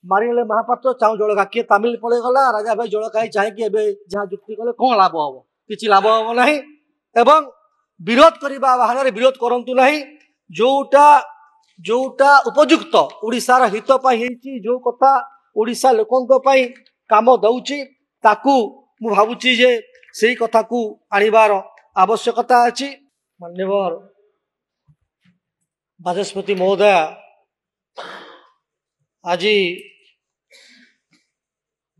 मारिले महापात्र चाऊ जलका किए तामिल पड़े गला राजा भाई जलकाई चाहिए जहाँ जुक्ति कले कौन लाभ हम किसी लाभ हम ना एवं विरोध करने बाहर विरोध करंतु नहीं जोटा जोटा उपयुक्त ओडिशार हित जो कथा ओडिशा लोकों काम दउची ताकू मु भावुची जे सेही कथा को आनिबार आवश्यकता अछि। माननीय बाचस्पति महोदय आज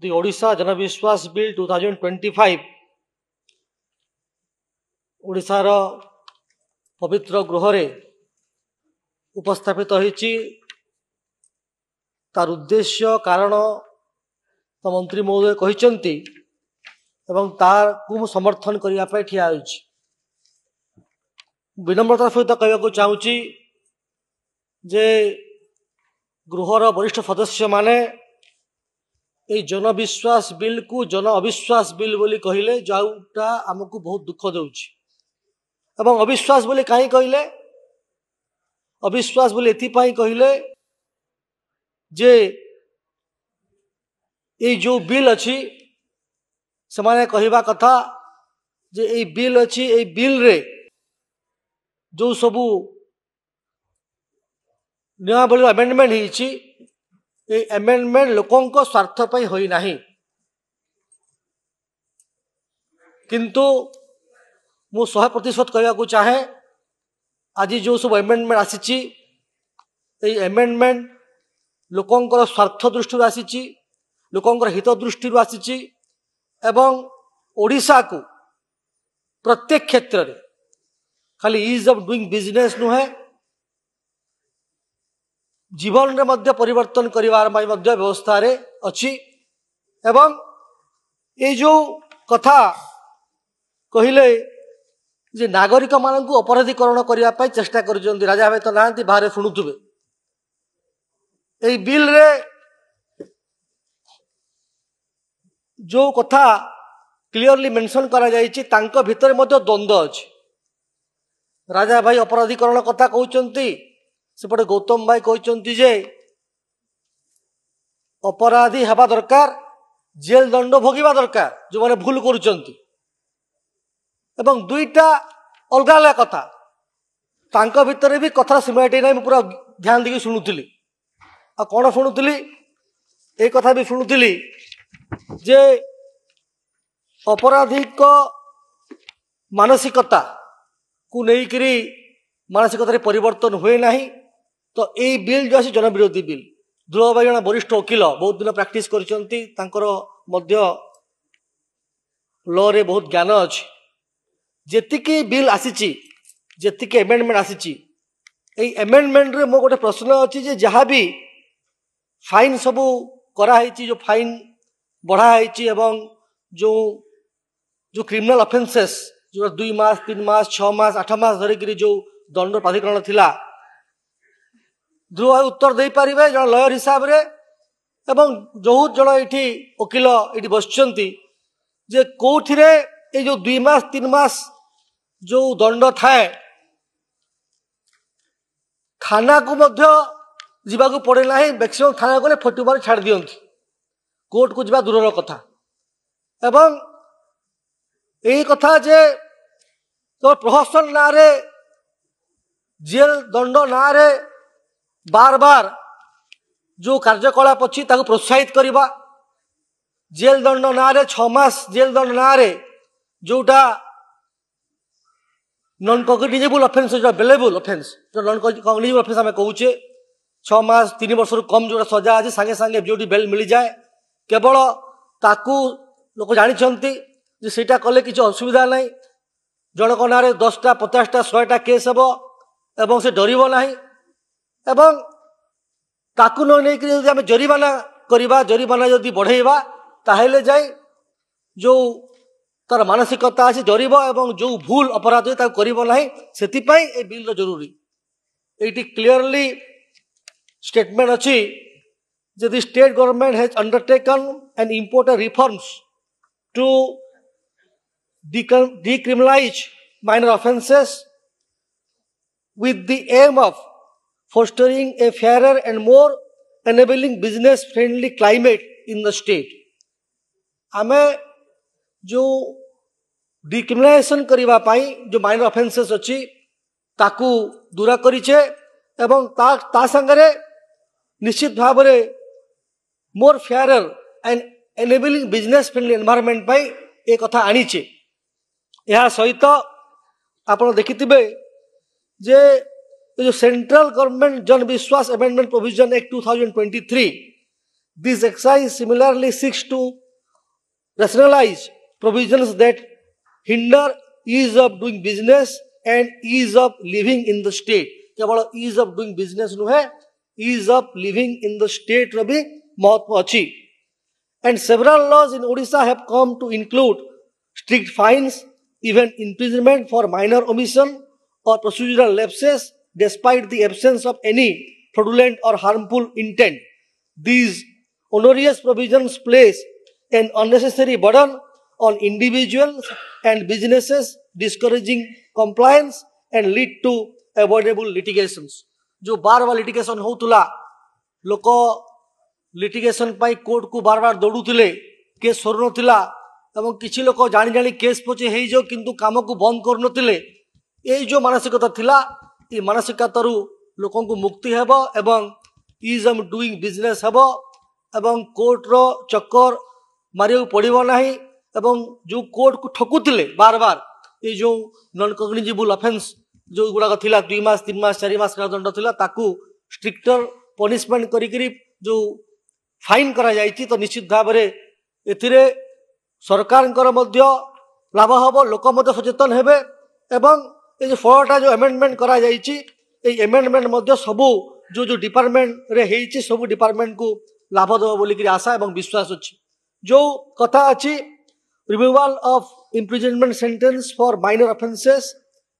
दि ओडिशा जनविश्वास बिल 2025 ओडिशार पवित्र गृह रे उपस्थापित होइछि। तार उद्देश्य कारण तो मंत्री महोदय कहिसंती एवं तार को समर्थन करिया पे ठिया होइछि। विनम्रता सहित कहବାକୁ चाहूछि जे गृहर वरिष्ठ सदस्य माने ए जनविश्वास बिल को जन अविश्वास बिल बोली कहले जोटा आमको बहुत दुख देउछि एवं अविश्वास बोली काहे कहले अविश्वास बोली एथि कहले जे ये जो बिल अच्छी से माने कहवा कथा जे ये बिल अच्छी ये बिल रे जो सबू नियमावली अमेंडमेंट होइछि ये अमेंडमेंट लोकों को स्वार्थ पई होई नाही किंतु मु 100% कहवा चाहे आज जो सब अमेंडमेंट आसीछि ये अमेंडमेंट लोकों स्वार्थ दृष्टि आसीछि लोकों हित दृष्टि आसीछि एवं ओडिशा को प्रत्येक क्षेत्र में खाली इज ऑफ डूइंग बिजनेस नुहे जीवन रे मध्य परिवर्तन करिवार मध्य व्यवस्था रे अछि एवं ये जो कथा कहले जे नागरिक मान को अपराधीकरण करिया पई चेष्टा करिसंती राजा भाई तो नांती बाहर सुनुथुबे ए बिल रे जो कथा क्लियरली मेंशन करा जायछि तांको भितर मध्य द्वंद्व अछि। राजा भाई अपराधीकरण कथा कहउचंती सेपटे गौतम भाई कहउचंती जे अपराधी हेबा दरकार जेल दंड भोगिबा दरकार जो माने भूल करूचंती एवं दुईटा अलग अलग कथा तांको भितर भी कथा सिमिलारिटी नै पूरा ध्यान देके सुनुथिली आ कौन शुणुली एक कथा भी शुणुली जे अपराधिक मानसिकता को लेकर मानसिकता परिवर्तन हुए ना तो ये बिल जो जनविरोधी बिल ध्रुव भाई जन वरिष्ठ वकिल बहुत दिन प्रैक्टिस कर लॉ रे बहुत ज्ञान अच्छी जेतिकी बिल आसी जेतिकी एमेंडमेंट आसी एमेंडमेंट रे मो गोटे प्रश्न अच्छी जे जहाँ भी फाइन सबू कराई जो फाइन बढ़ाई एवं जो जो क्रिमिनल ऑफेंसेस जो 2 मास 3 मास 6 मास 8 मास धरिक जो दंड प्राधिकरण थिला ध्रुव उत्तर दे पारे जन लयर हिसाब रे एवं जो जन ये वकिल ये बसचंती जे कोठिरे ये जो 2 मास 3 मास जो दंड थाए थाना को मध्य जीवाकू पड़े ना मैक्सिमम थाना गले 41 छाड़ दियंती कोर्ट को जीवा दूर कथा एवं यही कथा जे तो प्रहसन ना रे जेल दंड ना रे बार बार जो कार्यकलाप अच्छी ताको प्रोत्साहित करवा जेल दंड ना रे 6 मास जेल दंड ना रे जोटा नॉन कॉग्निजेबल ऑफेंस जो बेलेबल ऑफेंस जो नॉन कॉग्निजेबल ऑफेंस आम कहूचे 6 मास 3 वर्ष कम जो सजा अच्छे सांगे सांगे जो बेल मिल जाए केवल ताकू लोक जानी सेटा कले किसी असुविधा नहीं जनक ना 10टा 50टा 100टा केस हेब एवं से डरब ना एवं ताकू नहीं आम जरिमाना करवा जरिमाना जदि बढ़ेवा ताहले जाए जो तार मानसिकता अच्छी डरब एवं जो भूल अपराध करना से बिल जरूरी ये क्लीयरली स्टेटमेंट अच्छी that the state government has undertaken and important reforms to decriminalize minor offences with the aim of fostering a fairer and more enabling business friendly climate in the state. आमे जो डिक्रिमिनेशन करबा पाई जो minor offences अछि ताकू दूरा करिचे एवं ता संगरे निश्चित भावरे more fairer and enabling business friendly environment पाई ए कथा आनीचे। यह सहित आपण देखिथिबे जे जो central government Jan Vishwas amendment provision act 2023 this exercise similarly seeks to rationalize provisions that hinder ease of doing business and ease of living in the state. केवल ease of doing business नुहे, ease of living in the state रो भी महत्व अछि। And several laws in Odisha have come to include strict fines, even imprisonment for minor omission or procedural lapses despite the absence of any fraudulent or harmful intent. These onerous provisions place an unnecessary burden on individuals and businesses, discouraging compliance and lead to avoidable litigations. जो बार बार litigation होतुला लोक litigation पाई court को बार बार दौड़ुले case सरुनथिला एवं किछि लोक जानि जानि case पचे हेइ जो किंतु काम को बंद करनथिले ए जो मानसिकता थिला ए मानसिकतारू लोकन को मुक्ति हेबो एवं इज ऑफ डूइंग बिजनेस हेबो एवं कोर्ट रो चक्कर मारियो पड़ो ना एवं जो कोर्ट को ठकुले बार बार ये जो नॉन कॉग्निजिबल ऑफेंस जो गुड़ाक थिला 2 मास 3 मास 4 मास दंड थिला ताकू स्ट्रिक्टर पनिशमेंट करी जो फाइन करा जायछि तो निश्चित भाव में एथिरे सरकार मध्य लाभ हम लोक मध्य सचेतन हेबे एवं ये जो फलटा जो अमेंडमेंट करा जायछि ए अमेंडमेंट मध्य सबु जो जो डिपार्टमेंट रे हेछि सबु डिपार्टमेंट को लाभ देबो बोली कि आशा एवं विश्वास अछि। जो कथा अच्छी removal of imprisonment sentence for minor offences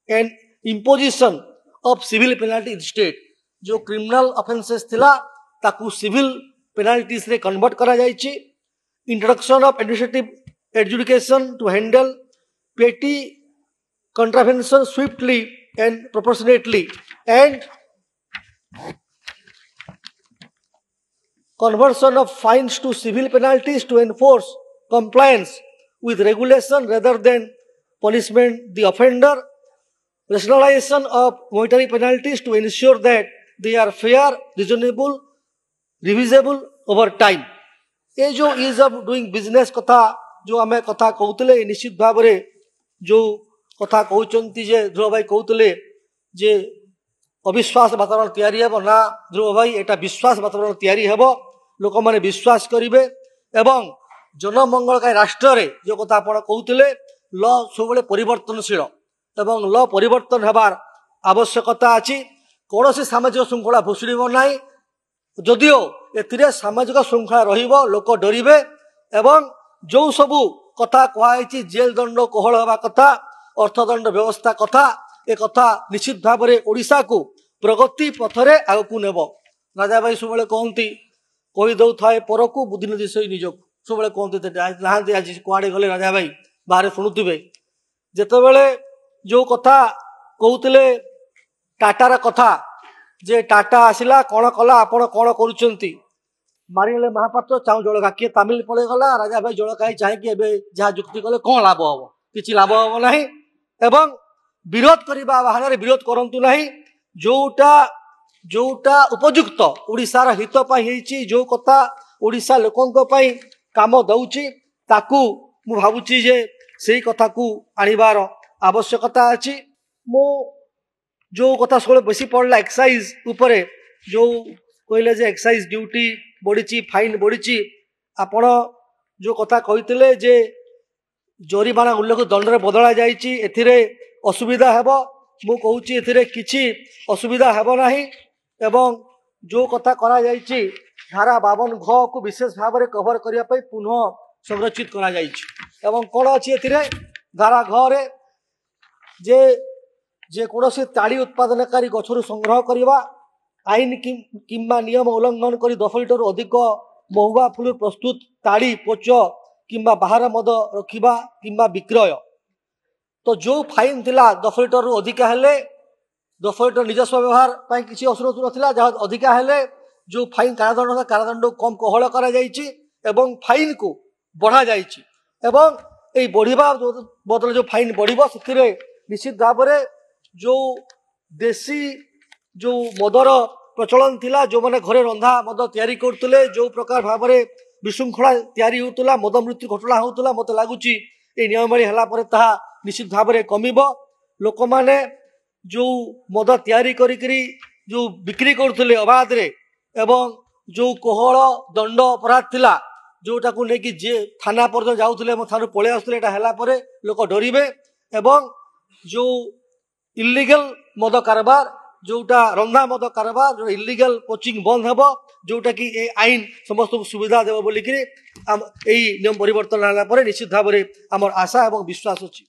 and imposition of civil penalty in state जो क्रिमिनल ऑफेंसेस थिला ताकू सिविल पेनाल्टीज रे कन्वर्ट करा जायछि। Introduction of administrative adjudication to handle petty contravention swiftly and proportionately and conversion of fines to civil penalties to enforce compliance with regulation rather than punishment the offender, rationalization of monetary penalties to ensure that they are fair, reasonable, revisable over time. ये जो ease of doing business कथा जो आमे कथा कहउतले निश्चित भाव रे जो कथा कहउचंती जे ध्रुव भाई कहउतले जे अविश्वास वातावरण तैयारी हेबो ना ध्रुव भाई एटा विश्वास वातावरण तैयारी हेबो लोक माने विश्वास करिवे एवं जनमंगलकाय राष्ट्र रे जो कथा आपण कहउतले ल सबले परिवर्तनशील एवं ल परिवर्तन हेबार आवश्यकता अछि। कोनोसी सामाजिक श्रृंखला भुसुड़िबो नाही जदियो एथिरे सामाजिक श्रृंखला रहिबो लोक डरिवे एवं जो सबु कथा कहैछि जेल दंड कोहळ हेबा कथा अर्थदंड व्यवस्था कथा ए कथा निश्चित भाव में ओडिशा को प्रगति पथरे आगकू नेब। राजा भाई सब कहती कही दौ थाए पर को बुद्धि न दिशे निजक सब कहते नहांती आज कुआड़े गले राजा भाई बाहर शुणुवे जितेबले जो कथा कहते टाटार कथा जे टाटा आसला कौन कला आपण कौन करुँच मारिगले महापात्र चाहू जलका किए तामिल पड़े गला राजा भाई जलका चाहिए जहाँ जुक्ति कले कौन लाभ हम कि लाभ हम ना एवं विरोध करने बाहर विरोध करंतु नहीं जोटा जोटा उपयुक्त ओडिशार हित पाई जो कथा ओडिशा लोकों काम दउची ताकू मु भावुची जे सेही कथा को आनिबार आवश्यकता अछि। मो जो कथा सब बेसी पड़ला एक्साइज उपरे जो कहले जे एक्साइज ड्यूटी बढ़ी फाइन बढ़ी आपण जो कथा कहते जे जरिमाना उल्लेख दंड रे बदला जाइछि एथिरे असुविधा हेबो मु कहूची एथिरे किछि असुविधा हेबो नाही एवं जो कथा करा जाइछि धारा 52 घ को विशेष भाव में कवर करिया पई पुनः संरक्षित करा जाइछि एवं कोन अछि एथिरे धारा घ रे जे जे कोनोसी ताड़ी उत्पादनकारी गछरु संग्रह करिवा आईन किंबा नियम उल्लंघन करी 10 लिटर अधिक महुआ फुल प्रस्तुत ताड़ी पोच किंबा बाहर मद रखिबा किंबा विक्रय तो जो फाइन थिला 10 लिटर अधिका हेले 10 लिटर निजस्व व्यवहार किसी असुरत ना जहाँ अधिका हेले जो फाइन कारादंड था कारादंड कम कोहल करा जायछि एवं फाइन को बढ़ा जायछि एवं ए बढ़िबा बदल जो फाइन बढ़िबो सेथिरे निश्चित भाव में जो देशी जो मदर प्रचलन थिला जो माने घरे रंधा मद तैयारी करतले जो प्रकार भाव में विशृंखला तैयारी होतला मद मृत्यु घटना होतला मते लागुची ए नियमावली हला परे ताहा निश्चित भाव में कमिबो लोक माने जो मद तैयारी करी जो बिक्री करतले अबाध रे एवं जो कोहल दंड अपराध थिला जोटा को लेकिन जे थाना पर्यटन जाऊले थाना पलि आसुले हला परे लोक डरिबे एवं जो इलीगल मद कारबार जोटा रंधा मद कारबार जो इलीगल कोचिंग बंद हेबो जोटा कि ए आईन समस्त को सुविधा देबो बोलिकरी नियम परिवर्तन हला परे निश्चित भाव में आमर आशा एवं विश्वास अछि।